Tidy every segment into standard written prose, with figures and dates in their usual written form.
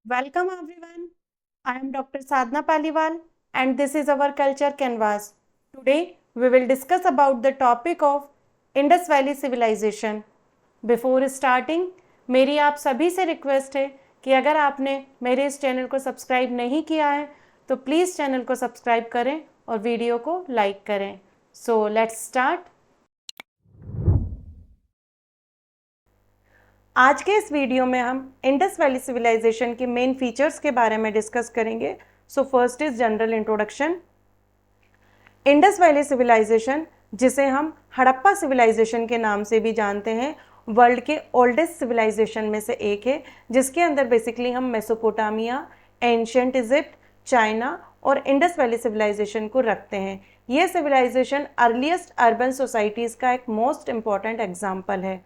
Welcome everyone. I am Dr. Sadhna Paliwal and this is our culture canvas. Today we will discuss about the topic of Indus Valley Civilization. Before starting, मेरी आप सभी से request है कि अगर आपने मेरे इस चैनल को सब्सक्राइब नहीं किया है तो प्लीज़ चैनल को सब्सक्राइब करें और वीडियो को लाइक करें. So let's start. आज के इस वीडियो में हम इंडस वैली सिविलाइजेशन के मेन फीचर्स के बारे में डिस्कस करेंगे. So first is general introduction. Indus valley civilization, जिसे हम हड़प्पा सिविलाइजेशन के नाम से भी जानते हैं, वर्ल्ड के ओल्डेस्ट सिविलाइजेशन में से एक है, जिसके अंदर बेसिकली हम मेसोपोटामिया, एंशियंट इजिप्ट, चाइना और इंडस वैली सिविलाइजेशन को रखते हैं. ये सिविलाइजेशन अर्लीस्ट अर्बन सोसाइटीज़ का एक मोस्ट इम्पॉर्टेंट एग्जाम्पल है.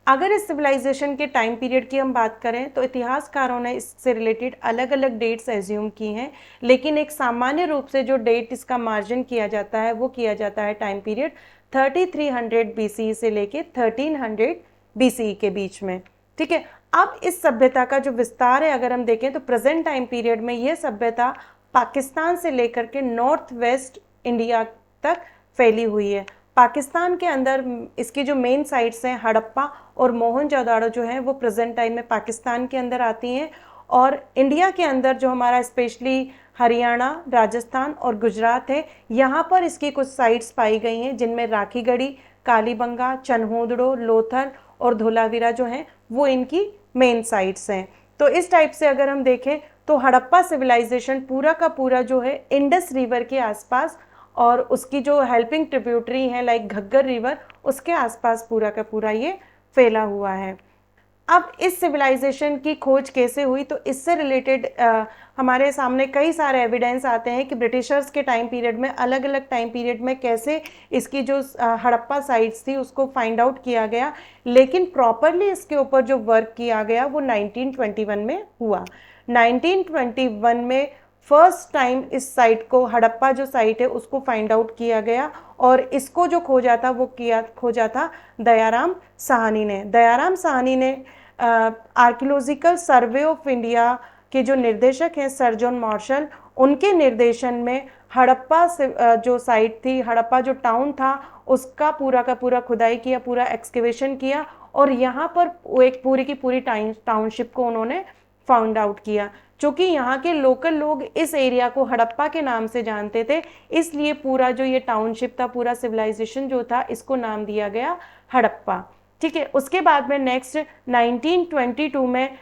अगर इस सिविलाइजेशन के टाइम पीरियड की हम बात करें तो इतिहासकारों ने इससे रिलेटेड अलग अलग डेट्स एज्यूम की हैं, लेकिन एक सामान्य रूप से जो डेट इसका मार्जिन किया जाता है वो किया जाता है टाइम पीरियड 3300 BCE से लेके 1300 BCE के बीच में. ठीक है. अब इस सभ्यता का जो विस्तार है अगर हम देखें तो प्रेजेंट टाइम पीरियड में ये सभ्यता पाकिस्तान से लेकर के नॉर्थ वेस्ट इंडिया तक फैली हुई है. पाकिस्तान के अंदर इसकी जो मेन साइट्स हैं हड़प्पा और मोहनजोदाड़ो जो हैं वो प्रेजेंट टाइम में पाकिस्तान के अंदर आती हैं, और इंडिया के अंदर जो हमारा स्पेशली हरियाणा, राजस्थान और गुजरात है, यहाँ पर इसकी कुछ साइट्स पाई गई हैं जिनमें राखीगढ़ी, कालीबंगा, चन्होदड़ो, लोथल और धोलावीरा जो हैं वो इनकी मेन साइट्स हैं. तो इस टाइप से अगर हम देखें तो हड़प्पा सिविलाइजेशन पूरा का पूरा जो है इंडस रिवर के आसपास और उसकी जो हेल्पिंग ट्रिब्यूटरी है लाइक घग्गर रिवर, उसके आसपास पूरा का पूरा ये फैला हुआ है. अब इस सिविलाइजेशन की खोज कैसे हुई, तो इससे रिलेटेड हमारे सामने कई सारे एविडेंस आते हैं कि ब्रिटिशर्स के टाइम पीरियड में, अलग अलग टाइम पीरियड में कैसे इसकी जो हड़प्पा साइट्स थी उसको फाइंड आउट किया गया, लेकिन प्रॉपरली इसके ऊपर जो वर्क किया गया वो 1921 में हुआ. 1921 में फर्स्ट टाइम इस साइट को, हड़प्पा जो साइट है उसको फाइंड आउट किया गया, और इसको जो खोजा था दयाराम साहनी ने. दयाराम साहनी ने आर्कियोलॉजिकल सर्वे ऑफ इंडिया के जो निर्देशक हैं सर जॉन मार्शल, उनके निर्देशन में हड़प्पा से जो साइट थी, हड़प्पा जो टाउन था उसका पूरा का पूरा खुदाई किया, पूरा एक्सकेवेशन किया, और यहाँ पर एक पूरी की पूरी टाउनशिप को उन्होंने फाउंड आउट किया. चूँकि यहाँ के लोकल लोग इस एरिया को हड़प्पा के नाम से जानते थे, इसलिए पूरा जो ये टाउनशिप था, पूरा सिविलाइजेशन जो था, इसको नाम दिया गया हड़प्पा. ठीक है. उसके बाद में नेक्स्ट 1922 में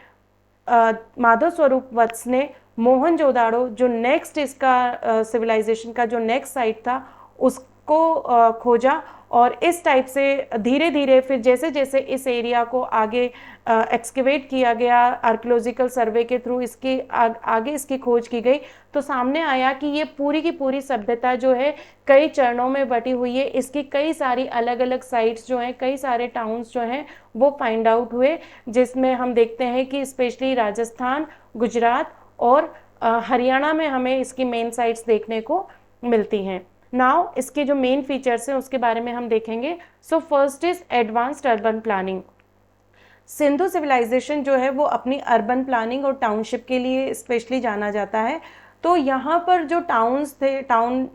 माधव स्वरूप वत्स ने मोहनजोदाड़ो, जो नेक्स्ट इसका सिविलाइजेशन का जो नेक्स्ट साइट था, उसको खोजा, और इस टाइप से धीरे धीरे फिर जैसे जैसे इस एरिया को आगे एक्सकेवेट किया गया आर्कियोलॉजिकल सर्वे के थ्रू, इसकी आगे इसकी खोज की गई, तो सामने आया कि ये पूरी की पूरी सभ्यता जो है कई चरणों में बटी हुई है. इसकी कई सारी अलग अलग साइट्स जो हैं, कई सारे टाउन्स जो हैं वो फाइंड आउट हुए, जिसमें हम देखते हैं कि स्पेशली राजस्थान, गुजरात और हरियाणा में हमें इसकी मेन साइट्स देखने को मिलती हैं. नाउ इसके जो मेन फीचर्स हैं उसके बारे में हम देखेंगे. So first is advanced urban planning. Sindhu civilization जो है वो अपनी अर्बन प्लानिंग और टाउनशिप के लिए स्पेशली जाना जाता है. तो यहाँ पर जो टाउन्स थे,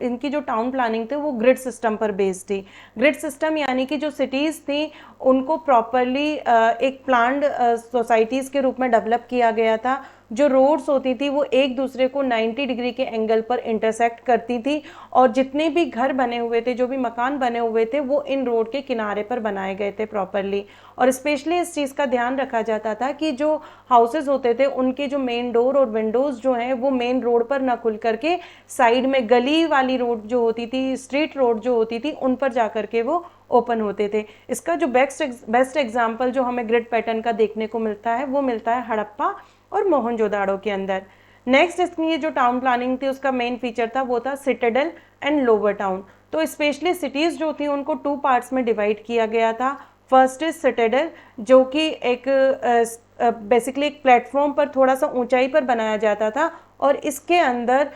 इनकी जो टाउन प्लानिंग थी वो ग्रिड सिस्टम पर बेस्ड थी. ग्रिड सिस्टम यानी कि जो सिटीज़ थी उनको प्रॉपरली एक प्लान्ड सोसाइटीज़ के रूप में डेवलप किया गया था. जो रोड्स होती थी वो एक दूसरे को 90 डिग्री के एंगल पर इंटरसेक्ट करती थी, और जितने भी घर बने हुए थे, जो भी मकान बने हुए थे, वो इन रोड के किनारे पर बनाए गए थे प्रॉपरली. और स्पेशली इस चीज़ का ध्यान रखा जाता था कि जो हाउसेज होते थे उनके जो मेन डोर और विंडोज़ जो हैं वो मेन रोड पर ना खुल करके साइड में गली वाली रोड जो होती थी, स्ट्रीट रोड जो होती थी, उन पर जा करके वो ओपन होते थे. इसका जो बेस्ट एग्जाम्पल जो हमें ग्रिड पैटर्न का देखने को मिलता है वो मिलता है हड़प्पा और मोहनजोदाड़ो के अंदर. नेक्स्ट इसकी जो टाउन प्लानिंग थी उसका मेन फीचर था वो था सिटाडेल एंड लोअर टाउन. तो स्पेशली सिटीज़ जो थी उनको 2 पार्ट्स में डिवाइड किया गया था. फर्स्ट इज सिटाडेल, जो कि एक बेसिकली एक प्लेटफॉर्म पर थोड़ा सा ऊंचाई पर बनाया जाता था, और इसके अंदर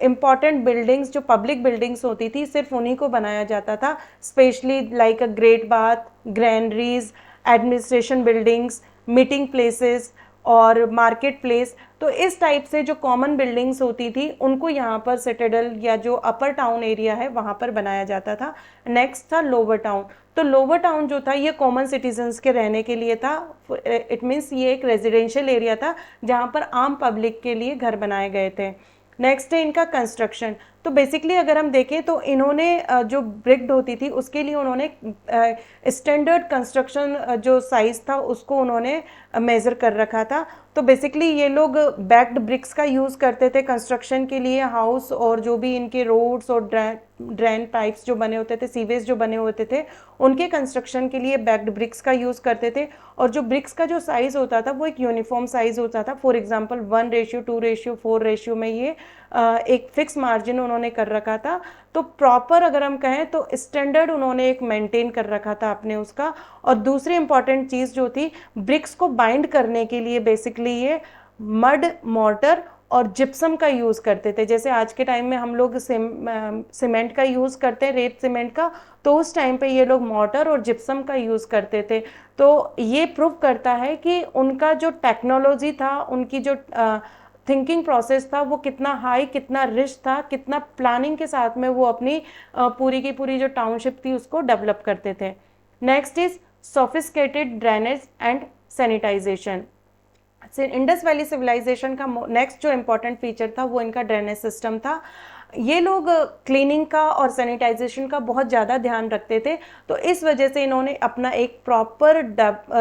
इम्पॉर्टेंट बिल्डिंग्स, जो पब्लिक बिल्डिंग्स होती थी, सिर्फ उन्हीं को बनाया जाता था. Specially like a great bath, ग्रैंडरीज, administration buildings, meeting places, और मार्केट प्लेस। तो इस टाइप से जो कॉमन बिल्डिंग्स होती थी उनको यहाँ पर सिटाडेल या जो अपर टाउन एरिया है वहाँ पर बनाया जाता था। नेक्स्ट था लोअर टाउन। तो लोअर टाउन जो था ये कॉमन सिटीजन्स के रहने के लिए था। इट मीन्स ये एक रेजिडेंशियल एरिया था जहाँ पर आम पब्लिक के लिए घर बनाए गए थे। नेक्स्ट है इनका कंस्ट्रक्शन। तो बेसिकली अगर हम देखें तो इन्होंने जो ब्रिक्ड होती थी उसके लिए उन्होंने स्टैंडर्ड कंस्ट्रक्शन जो साइज़ था उसको उन्होंने मेज़र कर रखा था। तो बेसिकली ये लोग बैक्ड ब्रिक्स का यूज़ करते थे कंस्ट्रक्शन के लिए। हाउस और जो भी इनके रोड्स और ड्रेन पाइप्स जो बने होते थे, सीवेज जो बने होते थे, उनके कंस्ट्रक्शन के लिए बैक्ड ब्रिक्स का यूज़ करते थे। और जो ब्रिक्स का जो साइज़ होता था वो एक यूनिफॉर्म साइज़ होता था। फॉर एग्जांपल 1:2:4 रेशियो में ये एक फिक्स मार्जिन उन्होंने कर रखा था। तो प्रॉपर अगर हम कहें तो स्टैंडर्ड उन्होंने एक मेंटेन कर रखा था अपने उसका। और दूसरी इंपॉर्टेंट चीज़ जो थी, ब्रिक्स को बाइंड करने के लिए बेसिकली ये मड, मॉर्टर और जिप्सम का यूज़ करते थे। जैसे आज के टाइम में हम लोग सीमेंट का यूज़ करते हैं, रेत सीमेंट का, तो उस टाइम पे ये लोग मॉर्टर और जिप्सम का यूज़ करते थे। तो ये प्रूव करता है कि उनका जो टेक्नोलॉजी था, उनकी जो थिंकिंग प्रोसेस था वो कितना हाई, कितना रिच था, कितना प्लानिंग के साथ में वो अपनी पूरी की पूरी जो टाउनशिप थी उसको डेवलप करते थे। Next is sophisticated drainage and sanitization. Indus valley civilization का नेक्स्ट जो इम्पोर्टेंट फीचर था वो इनका ड्रेनेज सिस्टम था। ये लोग क्लीनिंग का और सैनिटाइजेशन का बहुत ज़्यादा ध्यान रखते थे। तो इस वजह से इन्होंने अपना एक प्रॉपर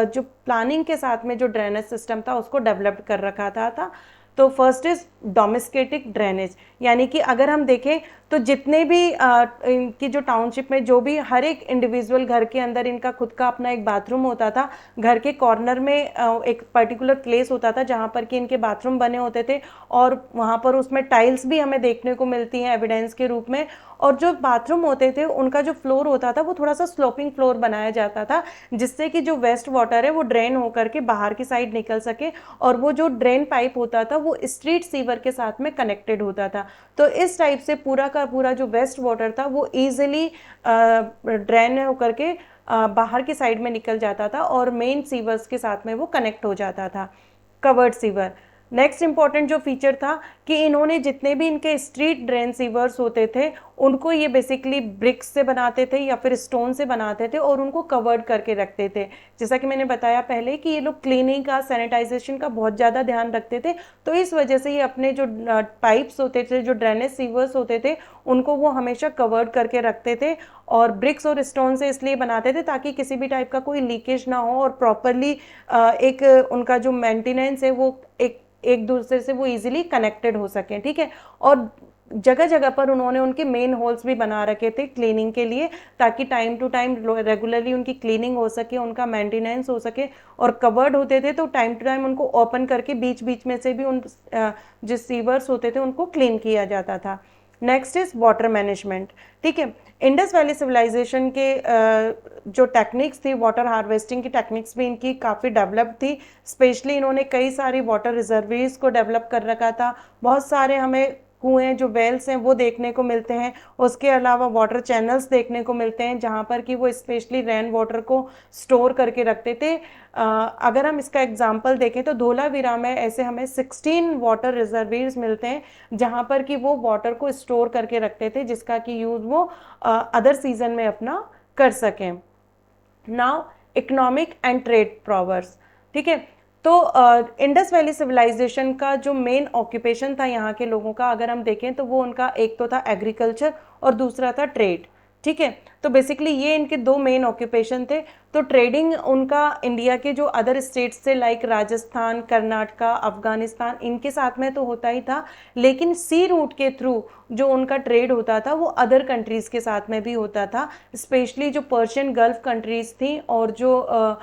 जो प्लानिंग के साथ में जो ड्रेनेज सिस्टम था उसको डेवलप कर रखा था। तो फर्स्ट इज डोमेस्टिकेटिक ड्रेनेज, यानी कि अगर हम देखें तो जितने भी इनकी जो टाउनशिप में जो भी हर एक इंडिविजुअल घर के अंदर इनका खुद का अपना एक बाथरूम होता था। घर के कॉर्नर में एक पर्टिकुलर प्लेस होता था जहाँ पर कि इनके बाथरूम बने होते थे और वहाँ पर उसमें टाइल्स भी हमें देखने को मिलती हैं एविडेंस के रूप में। और जो बाथरूम होते थे उनका जो फ्लोर होता था वो थोड़ा सा स्लोपिंग फ्लोर बनाया जाता था, जिससे कि जो वेस्ट वाटर है वो ड्रेन होकर के बाहर की साइड निकल सके। और वो जो ड्रेन पाइप होता था वो स्ट्रीट सीवर के साथ में कनेक्टेड होता था। तो इस टाइप से पूरा का पूरा जो वेस्ट वाटर था वो ईजिली ड्रेन होकर के बाहर की साइड में निकल जाता था और मेन सीवर्स के साथ में वो कनेक्ट हो जाता था, कवर्ड सीवर। नेक्स्ट इंपॉर्टेंट जो फीचर था कि इन्होंने जितने भी इनके स्ट्रीट ड्रेन सीवर्स होते थे उनको ये बेसिकली ब्रिक्स से बनाते थे या फिर स्टोन से बनाते थे और उनको कवर्ड करके रखते थे। जैसा कि मैंने बताया पहले कि ये लोग क्लीनिंग का, सैनिटाइजेशन का बहुत ज़्यादा ध्यान रखते थे। तो इस वजह से ये अपने जो पाइप्स होते थे, जो ड्रेनेज सीवर्स होते थे, उनको वो हमेशा कवर्ड करके रखते थे। और ब्रिक्स और स्टोन से इसलिए बनाते थे ताकि किसी भी टाइप का कोई लीकेज ना हो और प्रॉपरली एक उनका जो मेंटेनेंस है वो एक दूसरे से वो इजीली कनेक्टेड हो सके। ठीक है। और जगह जगह पर उन्होंने उनके मेन होल्स भी बना रखे थे क्लीनिंग के लिए, ताकि टाइम टू टाइम रेगुलरली उनकी क्लीनिंग हो सके, उनका मेंटेनेंस हो सके। और कवर्ड होते थे तो टाइम टू टाइम उनको ओपन करके बीच बीच में से भी उन जो सीवर्स होते थे उनको क्लीन किया जाता था। Next is water management. ठीक है। इंडस वैली सिविलाइजेशन के जो टेक्निक्स थी, वाटर हार्वेस्टिंग की टेक्निक्स भी इनकी काफ़ी डेवलप थी। स्पेशली इन्होंने कई सारी वाटर रिजर्वरीज को डेवलप कर रखा था। बहुत सारे हमें कुएं, जो वेल्स हैं वो देखने को मिलते हैं। उसके अलावा वाटर चैनल्स देखने को मिलते हैं जहाँ पर कि वो स्पेशली रेन वाटर को स्टोर करके रखते थे। अगर हम इसका एग्जांपल देखें तो धोलावीरा में ऐसे हमें 16 वाटर रिजर्वरीज मिलते हैं जहाँ पर कि वो वाटर को स्टोर करके रखते थे, जिसका कि यूज़ वो अदर सीजन में अपना कर सकें। Now economic and trade powers. ठीक है। तो इंडस वैली सिविलाइजेशन का जो मेन ऑक्यूपेशन था यहाँ के लोगों का, अगर हम देखें तो वो उनका एक तो था एग्रीकल्चर और दूसरा था ट्रेड। ठीक है। तो बेसिकली ये इनके दो मेन ऑक्यूपेशन थे। तो ट्रेडिंग उनका इंडिया के जो अदर स्टेट्स से लाइक राजस्थान, कर्नाटका, अफगानिस्तान, इनके साथ में तो होता ही था, लेकिन सी रूट के थ्रू जो उनका ट्रेड होता था वो अदर कंट्रीज़ के साथ में भी होता था। स्पेशली जो पर्शियन गल्फ कंट्रीज़ थी और जो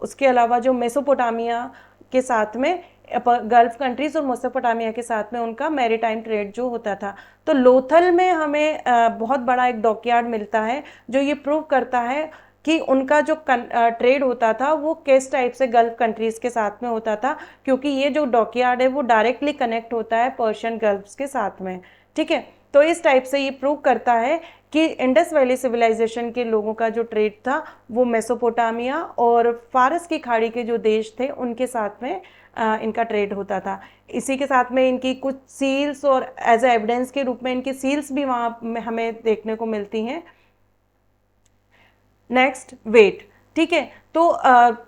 उसके अलावा जो मेसोपोटामिया के साथ में, गल्फ कंट्रीज़ और मेसोपोटामिया के साथ में उनका मैरीटाइम ट्रेड जो होता था। तो लोथल में हमें बहुत बड़ा एक डॉकयार्ड मिलता है जो ये प्रूव करता है कि उनका जो ट्रेड होता था वो किस टाइप से गल्फ कंट्रीज़ के साथ में होता था, क्योंकि ये जो डॉकयार्ड है वो डायरेक्टली कनेक्ट होता है पर्शियन गल्फ के साथ में। ठीक है। तो इस टाइप से ये प्रूव करता है कि इंडस वैली सिविलाइजेशन के लोगों का जो ट्रेड था वो मेसोपोटामिया और फारस की खाड़ी के जो देश थे उनके साथ में इनका ट्रेड होता था। इसी के साथ में इनकी कुछ सील्स और एज ए एविडेंस के रूप में इनकी सील्स भी वहाँ में हमें देखने को मिलती हैं। नेक्स्ट वेट, ठीक है। तो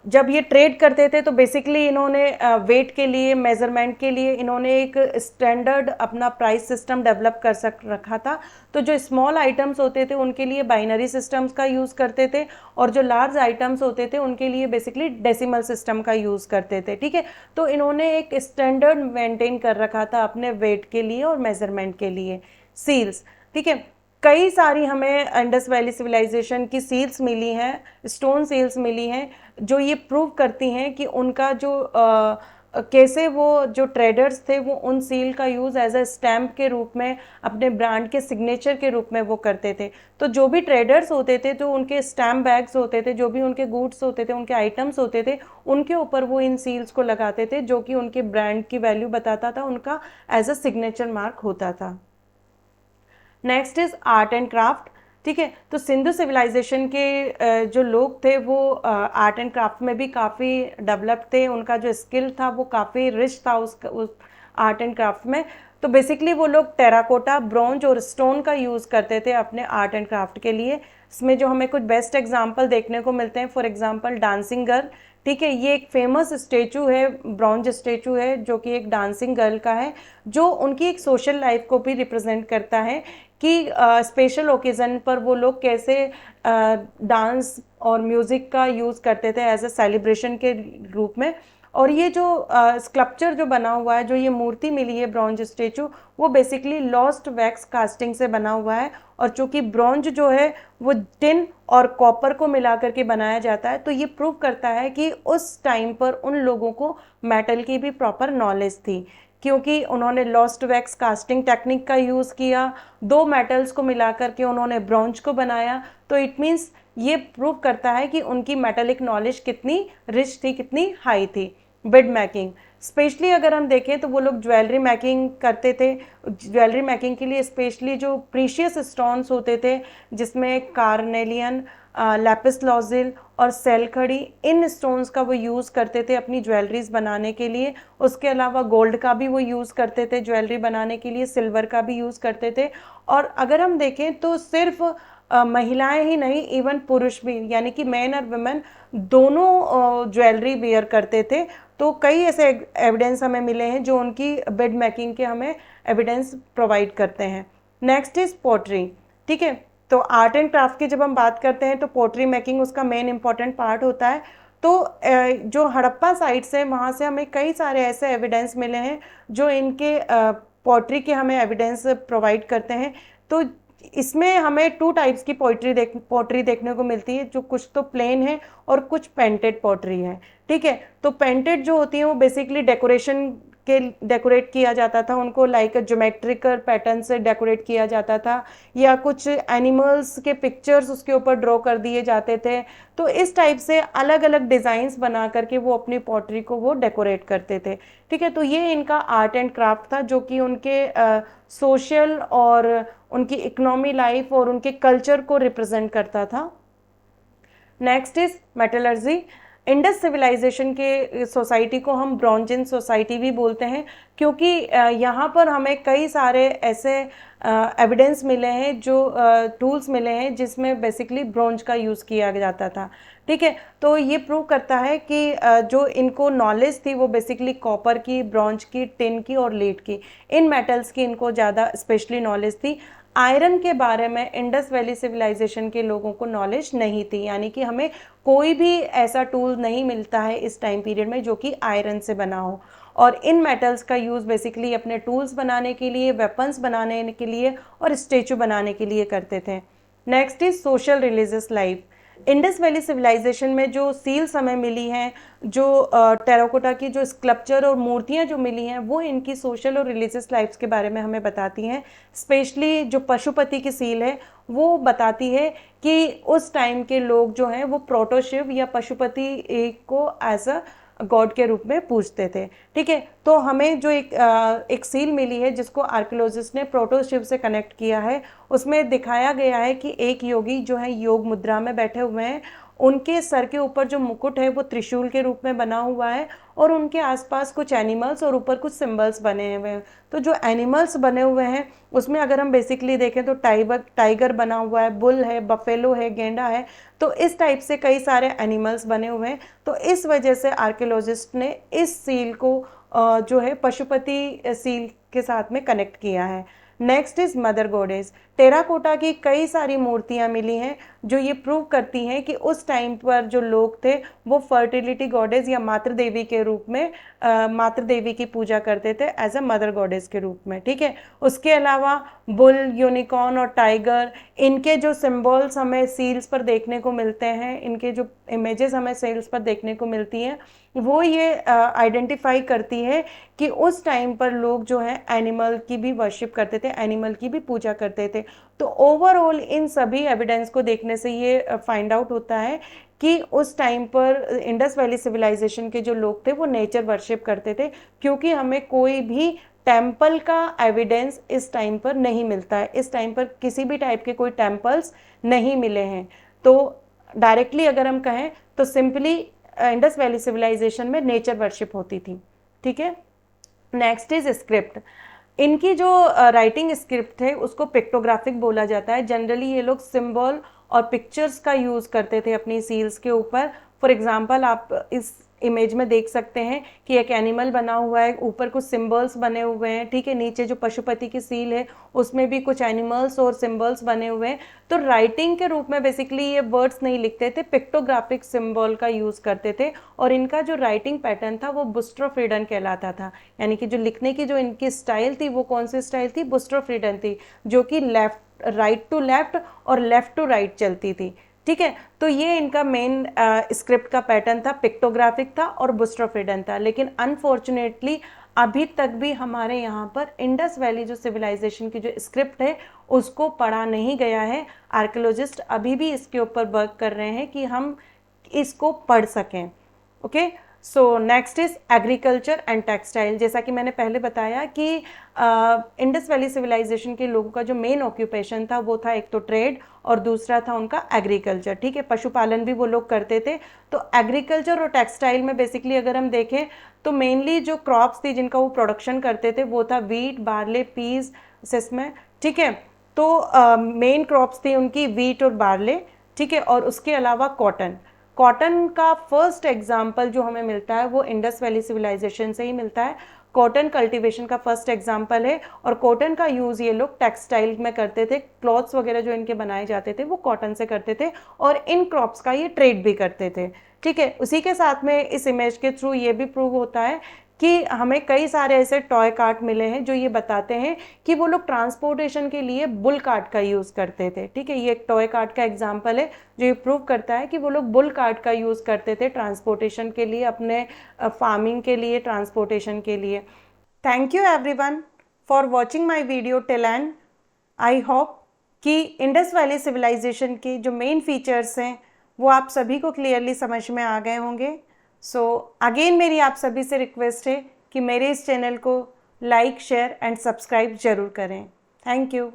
जब ये ट्रेड करते थे तो बेसिकली इन्होंने वेट के लिए, मेजरमेंट के लिए इन्होंने एक स्टैंडर्ड अपना प्राइस सिस्टम डेवलप कर रखा था। तो जो स्मॉल आइटम्स होते थे उनके लिए बाइनरी सिस्टम्स का यूज़ करते थे, और जो लार्ज आइटम्स होते थे उनके लिए बेसिकली डेसिमल सिस्टम का यूज़ करते थे, ठीक है। तो इन्होंने एक स्टैंडर्ड मेंटेन कर रखा था अपने वेट के लिए और मेजरमेंट के लिए। सील्स, ठीक है। कई सारी हमें इंडस वैली सिविलाइजेशन की सील्स मिली हैं, स्टोन सील्स मिली हैं, जो ये प्रूव करती हैं कि उनका जो कैसे वो जो ट्रेडर्स थे वो उन सील का यूज़ एज अ स्टैम्प के रूप में, अपने ब्रांड के सिग्नेचर के रूप में वो करते थे। तो जो भी ट्रेडर्स होते थे, जो उनके स्टैम्प बैग्स होते थे, जो भी उनके गुड्स होते थे, उनके आइटम्स होते थे, उनके ऊपर वो इन सील्स को लगाते थे, जो कि उनके ब्रांड की वैल्यू बताता था, उनका एज अ सिग्नेचर मार्क होता था। Next is art and craft, ठीक है। तो सिंधु सिविलाइजेशन के जो लोग थे वो आर्ट एंड क्राफ्ट में भी काफ़ी डेवलप थे, उनका जो स्किल था वो काफ़ी रिच था उस आर्ट एंड क्राफ्ट में। तो बेसिकली वो लोग टेराकोटा, ब्रॉन्ज और स्टोन का यूज़ करते थे अपने आर्ट एंड क्राफ्ट के लिए। इसमें जो हमें कुछ बेस्ट एग्जाम्पल देखने को मिलते हैं, फॉर एग्जाम्पल डांसिंग गर्ल, ठीक है। ये एक फेमस स्टेचू है, ब्रॉन्ज स्टेचू है, जो कि एक डांसिंग गर्ल का है, जो उनकी एक सोशल लाइफ को भी रिप्रेजेंट करता है कि स्पेशल ओकेज़न पर वो लोग कैसे डांस और म्यूज़िक का यूज़ करते थे एज अ सेलिब्रेशन के रूप में। और ये जो स्कल्पचर जो बना हुआ है, जो ये मूर्ति मिली है ब्रॉन्ज स्टेचू, वो बेसिकली लॉस्ट वैक्स कास्टिंग से बना हुआ है। और चूँकि ब्रॉन्ज जो है वो टिन और कॉपर को मिला करके बनाया जाता है, तो ये प्रूव करता है कि उस टाइम पर उन लोगों को मेटल की भी प्रॉपर नॉलेज थी, क्योंकि उन्होंने लॉस्ट वैक्स कास्टिंग टेक्निक का यूज़ किया, दो मेटल्स को मिला करके उन्होंने ब्रॉन्ज को बनाया। तो इट मीन्स ये प्रूव करता है कि उनकी मेटलिक नॉलेज कितनी रिच थी, कितनी हाई थी। बिड मेकिंग, स्पेशली अगर हम देखें तो वो लोग ज्वेलरी मेकिंग करते थे। ज्वेलरी मेकिंग के लिए स्पेशली जो प्रीशियस स्टोन्स होते थे, जिसमें कार्नेलियन, लैपिस लॉजिल और सेलखड़ी, इन स्टोन्स का वो यूज़ करते थे अपनी ज्वेलरीज बनाने के लिए। उसके अलावा गोल्ड का भी वो यूज़ करते थे ज्वेलरी बनाने के लिए, सिल्वर का भी यूज़ करते थे। और अगर हम देखें तो सिर्फ महिलाएं ही नहीं, इवन पुरुष भी, यानी कि मैन और वुमेन दोनों ज्वेलरी वेयर करते थे। तो कई ऐसे एविडेंस हमें मिले हैं जो उनकी बिड मेकिंग के हमें एविडेंस प्रोवाइड करते हैं। नेक्स्ट इज पोट्री, ठीक है। तो आर्ट एंड क्राफ्ट की जब हम बात करते हैं तो पोट्री मेकिंग उसका मेन इंपॉर्टेंट पार्ट होता है। तो जो हड़प्पा साइट्स है वहाँ से हमें कई सारे ऐसे एविडेंस मिले हैं जो इनके पोट्री के हमें एविडेंस प्रोवाइड करते हैं। तो इसमें हमें टू टाइप्स की पोट्री देखने को मिलती है, जो कुछ तो प्लेन है और कुछ पेंटेड पोट्री है, ठीक है। तो पेंटेड जो होती है वो बेसिकली डेकोरेट किया जाता था, उनको लाइक ज्योमेट्रिकल पैटर्न से डेकोरेट किया जाता था, या कुछ एनिमल्स के पिक्चर्स उसके ऊपर ड्रॉ कर दिए जाते थे। तो इस टाइप से अलग अलग डिज़ाइंस बना करके वो अपनी पोट्री को वो डेकोरेट करते थे, ठीक है। तो ये इनका आर्ट एंड क्राफ्ट था, जो कि उनके सोशल और उनकी इकोनॉमी लाइफ और उनके कल्चर को रिप्रेजेंट करता था। Next is metallurgy. Indus civilization के सोसाइटी को हम ब्रॉन्जिन सोसाइटी भी बोलते हैं, क्योंकि यहाँ पर हमें कई सारे ऐसे एविडेंस मिले हैं, जो टूल्स मिले हैं जिसमें बेसिकली ब्रॉन्ज का यूज़ किया जाता था, ठीक है। तो ये प्रूव करता है कि जो इनको नॉलेज थी वो बेसिकली कॉपर की, ब्रॉन्ज की, टिन की और लीड की, इन मेटल्स की इनको ज़्यादा स्पेशली नॉलेज थी। आयरन के बारे में इंडस वैली सिविलाइजेशन के लोगों को नॉलेज नहीं थी, यानी कि हमें कोई भी ऐसा टूल नहीं मिलता है इस टाइम पीरियड में जो कि आयरन से बना हो। और इन मेटल्स का यूज़ बेसिकली अपने टूल्स बनाने के लिए, वेपन्स बनाने के लिए और स्टेचू बनाने के लिए करते थे। Next is social religious life. Indus valley civilization में जो सील्स हमें मिली हैं, जो टेराकोटा की जो स्कल्पचर और मूर्तियाँ जो मिली हैं, वो इनकी सोशल और रिलीजियस लाइफ्स के बारे में हमें बताती हैं। स्पेशली जो पशुपति की सील है वो बताती है कि उस टाइम के लोग जो हैं वो प्रोटोशिव या पशुपति को एज अ गॉड के रूप में पूजते थे, ठीक है। तो हमें जो एक सील मिली है जिसको आर्कियोलॉजिस्ट ने प्रोटोशिव से कनेक्ट किया है, उसमें दिखाया गया है कि एक योगी जो है योग मुद्रा में बैठे हुए हैं उनके सर के ऊपर जो मुकुट है वो त्रिशूल के रूप में बना हुआ है और उनके आसपास कुछ एनिमल्स और ऊपर कुछ सिंबल्स बने हुए हैं। तो जो एनिमल्स बने हुए हैं उसमें अगर हम बेसिकली देखें तो टाइगर बना हुआ है, बुल है, बफेलो है, गेंडा है, तो इस टाइप से कई सारे एनिमल्स बने हुए हैं। तो इस वजह से आर्कियोलॉजिस्ट ने इस सील को जो है पशुपति सील के साथ में कनेक्ट किया है। Next is mother goddess. Terracotta की कई सारी मूर्तियां मिली हैं जो ये प्रूव करती हैं कि उस टाइम पर जो लोग थे वो फर्टिलिटी गॉडेस या मातृ देवी के रूप में मातृ देवी की पूजा करते थे एज अ मदर गॉडेस के रूप में, ठीक है। उसके अलावा बुल, यूनिकॉर्न और टाइगर, इनके जो सिंबल्स हमें सील्स पर देखने को मिलते हैं, इनके जो इमेजेस हमें सील्स पर देखने को मिलती हैं, वो ये आइडेंटिफाई करती है कि उस टाइम पर लोग जो है एनिमल की भी वर्शिप करते थे, एनिमल की भी पूजा करते थे। तो ओवरऑल इन सभी एविडेंस को देखने से ये फाइंड आउट होता है कि उस टाइम पर इंडस वैली सिविलाइजेशन के जो लोग थे वो नेचर वर्शिप करते थे, क्योंकि हमें कोई भी टेम्पल का एविडेंस इस टाइम पर नहीं मिलता है। इस टाइम पर किसी भी टाइप के कोई टेम्पल्स नहीं मिले हैं। तो डायरेक्टली अगर हम कहें तो सिंपली इंडस वैली सिविलाइजेशन में नेचर वर्शिप होती थी, ठीक है। Next is script. इनकी जो राइटिंग स्क्रिप्ट है उसको पिक्टोग्राफिक बोला जाता है। जनरली ये लोग सिंबल और पिक्चर्स का यूज़ करते थे अपनी सील्स के ऊपर। फॉर एग्जांपल आप इस इमेज में देख सकते हैं कि एक एनिमल बना हुआ है, ऊपर कुछ सिंबल्स बने हुए हैं, ठीक है। नीचे जो पशुपति की सील है उसमें भी कुछ एनिमल्स और सिंबल्स बने हुए हैं। तो राइटिंग के रूप में बेसिकली ये वर्ड्स नहीं लिखते थे, पिक्टोग्राफिक सिंबल का यूज़ करते थे। और इनका जो राइटिंग पैटर्न था वो बुस्ट्रोफ्रीडन कहलाता था। यानी कि जो लिखने की जो इनकी स्टाइल थी वो कौन सी स्टाइल थी? बुस्ट्रोफ्रीडन थी, जो कि राइट टू लेफ्ट और लेफ्ट टू राइट चलती थी, ठीक है। तो ये इनका मेन स्क्रिप्ट का पैटर्न था, पिक्टोग्राफिक था और बुस्ट्रोफ्रीडन था। लेकिन अनफॉर्चुनेटली अभी तक भी हमारे यहाँ पर इंडस वैली जो सिविलाइजेशन की जो स्क्रिप्ट है उसको पढ़ा नहीं गया है। आर्कियोलॉजिस्ट अभी भी इसके ऊपर वर्क कर रहे हैं कि हम इसको पढ़ सकें, okay. So next is agriculture and textile. जैसा कि मैंने पहले बताया कि इंडस वैली सिविलाइजेशन के लोगों का जो मेन ऑक्यूपेशन था वो था एक तो ट्रेड और दूसरा था उनका एग्रीकल्चर, ठीक है। पशुपालन भी वो लोग करते थे। तो एग्रीकल्चर और टेक्सटाइल में बेसिकली अगर हम देखें तो मेनली जो क्रॉप्स थी जिनका वो प्रोडक्शन करते थे वो था वीट, बार्ले, पीस, इसमें, ठीक है। तो मेन क्रॉप्स थी उनकी वीट और बार्ले, ठीक है। और उसके अलावा कॉटन। कॉटन का फर्स्ट एग्जाम्पल जो हमें मिलता है वो इंडस वैली सिविलाइजेशन से ही मिलता है। कॉटन कल्टीवेशन का फर्स्ट एग्जाम्पल है और कॉटन का यूज़ ये लोग टेक्सटाइल में करते थे। क्लॉथ्स वगैरह जो इनके बनाए जाते थे वो कॉटन से करते थे और इन क्रॉप्स का ये ट्रेड भी करते थे, ठीक है। उसी के साथ में इस इमेज के थ्रू ये भी प्रूव होता है कि हमें कई सारे ऐसे टॉय कार्ट मिले हैं जो ये बताते हैं कि वो लोग ट्रांसपोर्टेशन के लिए बुल कार्ट का यूज़ करते थे, ठीक है। ये एक टॉय कार्ट का एग्जांपल है जो ये प्रूव करता है कि वो लोग बुल कार्ट का यूज़ करते थे ट्रांसपोर्टेशन के लिए, अपने फार्मिंग के लिए, ट्रांसपोर्टेशन के लिए। Thank you everyone for watching my video till and. I hope कि इंडस वैली सिविलाइजेशन के जो मेन फीचर्स हैं वो आप सभी को क्लियरली समझ में आ गए होंगे। सो अगेन मेरी आप सभी से रिक्वेस्ट है कि मेरे इस चैनल को लाइक, शेयर एंड सब्सक्राइब जरूर करें। Thank you.